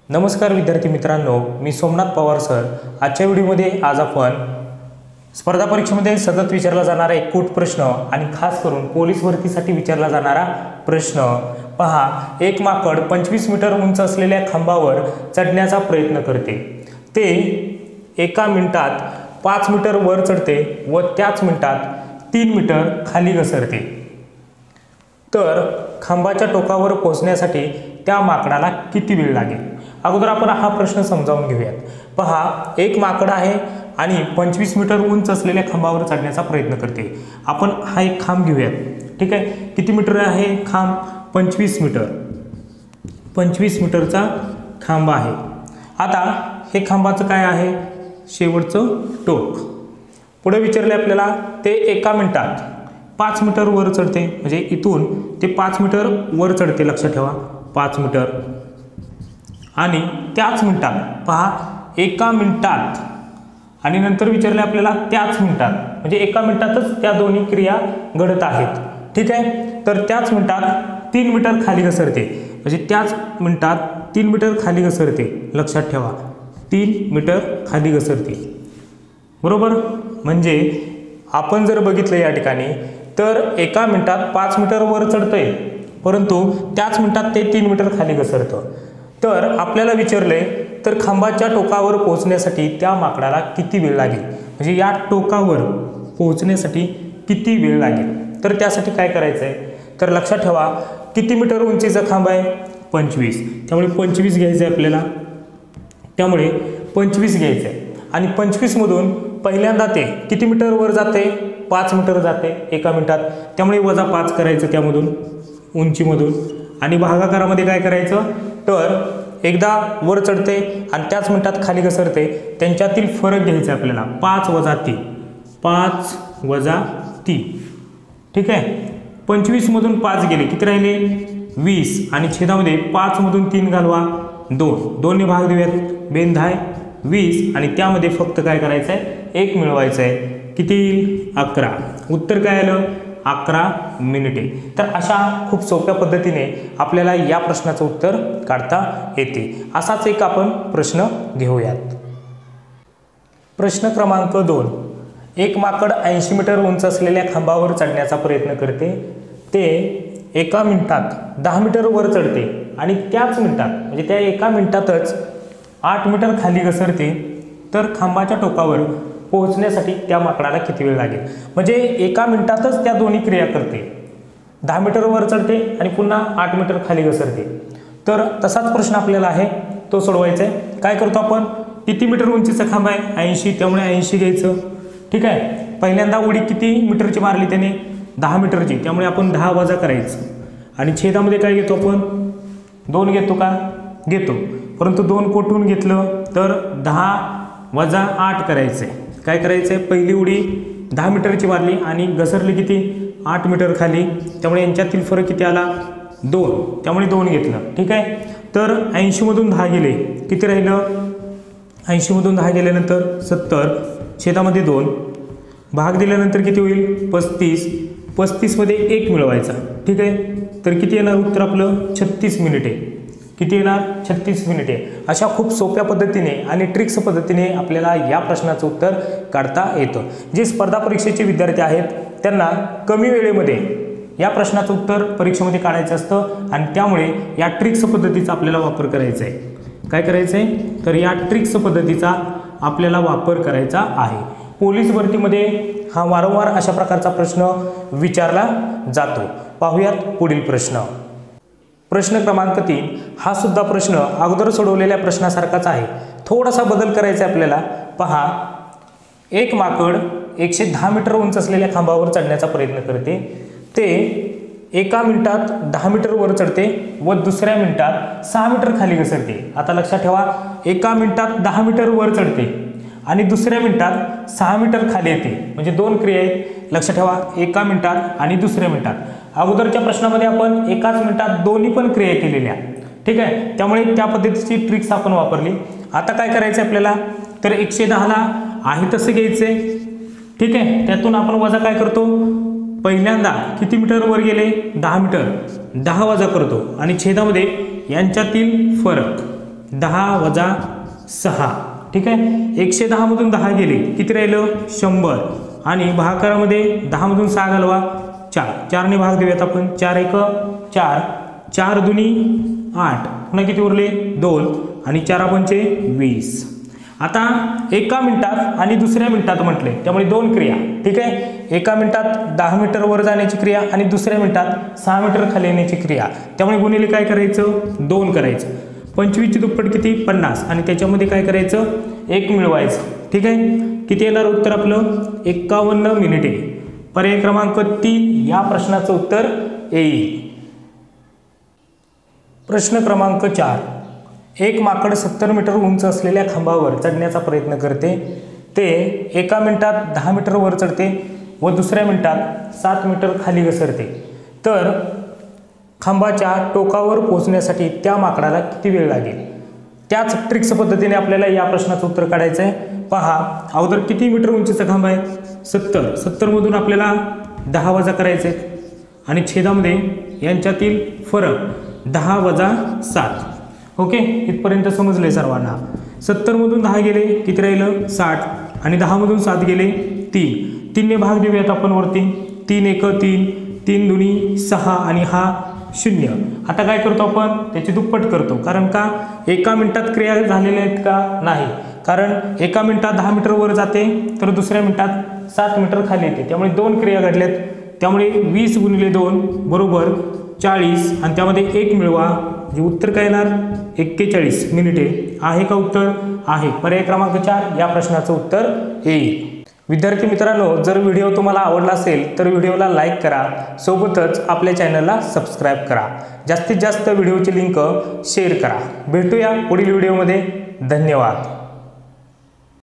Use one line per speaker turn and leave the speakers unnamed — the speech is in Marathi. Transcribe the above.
नमस्कार विद्यार्थी मित्रांनो, मी सोमनाथ पवार सर। आजच्या व्हिडिओमध्ये आज आपण स्पर्धा परीक्षेमध्ये सतत विचारला जाणारा एक कूट प्रश्न आणि खास करून पोलीस भरतीसाठी विचारला जाणारा प्रश्न पहा। एक माकड 25 मीटर उंच असलेल्या खांबावर चढण्याचा प्रयत्न करते। ते एका मिनिटात 5 मीटर वर चढते व त्याच मिनिटात 3 मीटर खाली घसरते। तर खांबाच्या टोकावर पोहोचण्यासाठी त्या माकडाला किती वेळ लागेल? अगोदर आपण हा प्रश्न समजावून घेऊयात। पहा, एक माकड आहे आणि 25 मीटर उंच असलेल्या खांबावर चढण्याचा प्रयत्न करते। आपण हा एक खांब घेऊयात, ठीक आहे। किती मीटर आहे खांब? 25 मीटर। 25 मीटरचा खांब आहे। आता हे खांबाचं काय आहे? शेवटचं टोक। पुढे विचारले आपल्याला, ते एका मिनिटात 5 मीटर वर चढते, म्हणजे इथून ते 5 मीटर वर चढते, लक्षात ठेवा 5 मीटर। आणि त्याच मिनिटात, पहा एका मिनिटात, आणि नंतर विचारले आपल्याला त्याच मिनिटात, म्हणजे एका मिनिटातच त्या दोन्ही क्रिया घडत आहेत, ठीक आहे। तर त्याच मिनिटात 3 मीटर खाली घसरते, म्हणजे त्याच मिनिटात 3 मीटर खाली घसरते, लक्षात ठेवा 3 मीटर खाली घसरते, बरोबर। म्हणजे आपण जर बघितलं या ठिकाणी, तर एका मिनिटात 5 मीटर वर चढतंय, परंतु त्याच मिनिटात ते 3 मीटर खाली घसरतं। तर आपल्याला विचारले, तर खांबाच्या टोकावर पोहोचण्यासाठी त्या माकडाला किती वेळ लागेल, म्हणजे या टोकावर पोहोचण्यासाठी किती वेळ लागेल? तर त्यासाठी काय करायचं आहे, तर लक्षात ठेवा किती मीटर उंचीचा खांब आहे? 25। त्यामुळे 25 घ्यायचं आहे आपल्याला, त्यामुळे 25 घ्यायचं आहे। आणि 25 मधून पहिल्यांदा ते किती मीटर वर जाते? 5 मीटर जाते एका मिनिटात, त्यामुळे वजा 5 करायचं त्यामधून, उंचीमधून। आणि भागाकारामध्ये काय करायचं, तर एकदा वर चढते आणि त्याच मिनिटात खाली घसरते, त्यांच्यातील फरक घ्यायचा आपल्याला, 5 वजा 3, 5 वजा 3, ठीक आहे। 25 मधून 5 गेले, किती राहिले? 20। आणि छेदामध्ये 5 मधून 3 घालवा, 2 ने भाग देऊयात, 2 20। आणि त्यामध्ये फक्त काय करायचं आहे? 1 मिळवायचं आहे, किती येईल? 11। उत्तर काय आलं? 11 मिनिटे। तर अशा खूप सोप्या पद्धतीने आपल्याला या प्रश्नाचं उत्तर काढता येते। असाच एक आपण प्रश्न घेऊयात। प्रश्न क्रमांक 2, एक माकड 80 मीटर उंच असलेल्या खांबावर चढण्याचा प्रयत्न करते। ते एका मिनिटात 10 मीटर वर चढते आणि त्याच मिनिटात, म्हणजे त्या एका मिनिटातच 8 मीटर खाली घसरते। तर खांबाच्या टोकावर पोहोचण्यासाठी त्या माकडाला किती वेळ लागेल? म्हणजे एका मिनिटातच त्या दोन्ही क्रिया करते, 10 मीटर वर चढते आणि पुन्हा 8 मीटर खाली घसरते। तर तसाच प्रश्न आपल्याला आहे, तो सोडवायचा आहे। काय करतो आपण? किती मीटर उंचीचा खांब आहे? 80, त्यामुळे 80 घ्यायचं, ठीक आहे। पहिल्यांदा उडी किती मीटरची मारली त्याने? 10 मीटरची, त्यामुळे आपण 10 वजा करायचं। आणि छेदामध्ये काय घेतो आपण? 2 घेतो का? घेतो, परंतु 2 कोठून घेतलं? तर 10 वजा 8 करायचं आहे। काय करायचं आहे? पहिली उडी 10 मीटरची मारली आणि घसरली किती? 8 मीटर खाली, त्यामुळे यांच्यातील फरक किती आला? 2, त्यामुळे 2 घेतलं, ठीक आहे। तर 80 मधून 10 गेले, किती राहिलं? 80 मधून 10 गेल्यानंतर 70, छेदामध्ये 2, भाग दिल्यानंतर किती होईल? 35। 35 मध्ये 1 मिळवायचा, ठीक आहे। तर किती येणार उत्तर आपलं? 36 मिनिटे। किती येणार? 36 मिनिटे। अशा खूप सोप्या पद्धतीने आणि ट्रिक्स पद्धतीने आपल्याला या प्रश्नाचं उत्तर काढता येतं। जे स्पर्धा परीक्षेचे विद्यार्थी आहेत त्यांना कमी वेळेमध्ये या प्रश्नाचं उत्तर परीक्षेमध्ये काढायचं असतं, आणि त्यामुळे या ट्रिक्स पद्धतीचा आपल्याला वापर करायचा आहे। काय करायचं आहे? तर या ट्रिक्स पद्धतीचा आपल्याला वापर करायचा आहे। पोलीस भरतीमध्ये हा वारंवार अशा प्रकारचा प्रश्न विचारला जातो। पाहूयात पुढील प्रश्न। प्रश्न क्रमांक 3, हा सुद्धा प्रश्न अगोदर सोडवलेल्या प्रश्नासारखाच आहे, थोडासा बदल करायचा आहे आपल्याला। पहा, एक माकड 110 मीटर उंच असलेल्या खांबावर चढण्याचा प्रयत्न करते। ते एका मिनिटात 10 मीटर वर चढते व दुसऱ्या मिनिटात 6 मीटर खाली घसरते। आता लक्षात ठेवा, एका मिनिटात 10 मीटर वर चढते आणि दुसऱ्या मिनिटात 6 मीटर खाली येते, म्हणजे 2 क्रिया आहेत, लक्षात ठेवा, एका मिनिटात आणि दुसऱ्या मिनिटात। अगोदरच्या प्रश्नामध्ये आपण एकाच मिनिटात दोन्ही पण क्रिया केलेल्या, ठीक आहे, त्यामुळे त्या पद्धतीची ट्रिक्स आपण वापरली। आता काय करायचं आपल्याला? तर 110ला आहे तसं घ्यायचंय, ठीक आहे। त्यातून आपण वजा काय करतो? पहिल्यांदा किती मीटर वर गेले? 10 मीटर, 10 वजा करतो आणि छेदामध्ये यांच्यातील फरक 10 वजा 6, ठीक आहे. 110 मधून 10 गेले, किती राहिलं 100. आणि भागाकारामध्ये 10 मधून 6 घालवा 4, 4 ने भाग देऊयात आपण. 4 1 4, 4 दुनी 8, पुन्हा किती उरले 2 आणि 4 पंचे 20. आता एका मिनिटात आणि दुसऱ्या मिनिटात म्हटले, त्यामुळे दोन क्रिया, ठीक आहे. एका मिनिटात 10 मीटर वर जाण्याची क्रिया आणि दुसऱ्या मिनिटात 6 मीटर खाली येण्याची क्रिया, त्यामुळे गुणिले काय करायचं 2 करायचं. 25 ची दुप्पट किती 50 आणि त्याच्यामध्ये काय करायचं 1 मिळवायचं, ठीक आहे. किती येणार उत्तर आपलं 51 मिनिटे. पर्याय क्रमांक 3 या प्रश्नाचं उत्तर येईल. प्रश्न क्रमांक 4, एक माकड 70 मीटर उंच असलेल्या खांबावर चढण्याचा प्रयत्न करते. ते एका मिनिटात 10 मीटर वर चढते व दुसऱ्या मिनिटात 7 मीटर खाली घसरते. तर खांबाच्या टोकावर पोहोचण्यासाठी त्या माकडाला किती वेळ लागेल? त्याच ट्रिक्स पद्धतीने आपल्याला या प्रश्नाचं उत्तर काढायचं आहे. पहा, अगोदर किती मीटर उंचीचा खांब आहे 70. 70 मधून आपल्याला 10 वजा करायचे आणि छेदामध्ये यांच्यातील फरक 10 वजा 7. ओके, इथपर्यंत समजले सर्वांना. 70 मधून 10 गेले, किती राहिलं 60 आणि 10 मधून 7 गेले 3. 3 ने भाग देऊयात आपण वरती. 3 1 3, 3 दुनी 6 आणि हा 0. आता काय करतो आपण त्याची दुप्पट करतो, कारण का एका मिनिटात क्रिया झालेल्या आहेत का नाही, कारण एका मिनिटात 10 मीटर वर जाते तर दुसऱ्या मिनिटात 7 मीटर खाली येते, त्यामुळे दोन क्रिया घडल्यात. त्यामुळे 20 गुणिले 2 बरोबर 40 आणि त्यामध्ये 1 मिळवा, जे उत्तर काय येणार 41 मिनिटे. आहे का उत्तर? आहे. पर्याय क्रमांक 4 या प्रश्नाचं उत्तर येईल. विद्यार्थी मित्रांनो, जर व्हिडिओ तुम्हाला आवडला असेल तर व्हिडिओला लाईक करा, सोबतच आपल्या चॅनलला सबस्क्राईब करा. जास्तीत जास्त व्हिडिओची लिंक शेअर करा. भेटूया पुढील व्हिडिओमध्ये. धन्यवाद.